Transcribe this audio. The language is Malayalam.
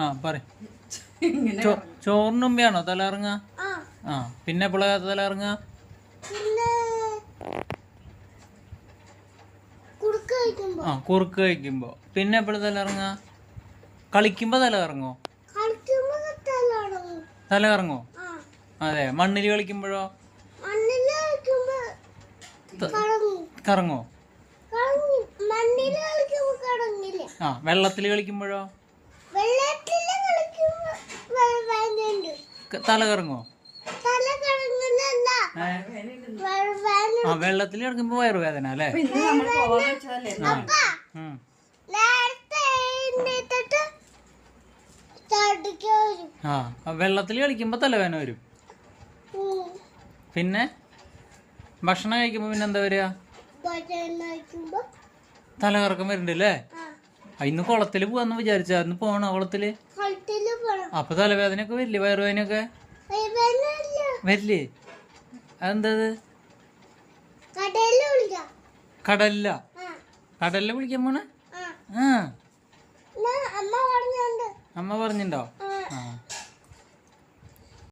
ആ പറ. ചോറിന് മുമ്പാണോ തല ഇറങ്ങ? ആ പിന്നെ എപ്പോഴാ തല ഇറങ്ങ? ആ കുറുക്ക് കഴിക്കുമ്പോ. പിന്നെ എപ്പോഴും തല ഇറങ്ങ? കളിക്കുമ്പോ തല ഇറങ്ങോ? തല ഇറങ്ങോ? അതെ. മണ്ണിൽ കളിക്കുമ്പോഴോ? കറങ്ങോ? ആ വെള്ളത്തിൽ കളിക്കുമ്പോഴോ? തല കറങ്ങോ? ആ വെള്ളത്തിൽ കിടക്കുമ്പോ വയറുവേദന അല്ലേ? ആ വെള്ളത്തിൽ കളിക്കുമ്പോ തലവേദന വരും. പിന്നെ ഭക്ഷണം കഴിക്കുമ്പോ പിന്നെ എന്താ വരിക? തലകറക്കം വരുന്നുണ്ടല്ലേ? ഇന്ന് കുളത്തില് പോവാന്ന് വിചാരിച്ചായിരുന്നു. പോണോ കുളത്തില്? അപ്പൊ തലവേദനയൊക്കെ വരില്ലേ? വയറുവേദനയൊക്കെ വരില്ലേ? അതെന്തത്? കടലില കടലില് വിളിക്കാൻ പോണേ? ആ അമ്മ പറഞ്ഞിട്ടുണ്ടോ? ആ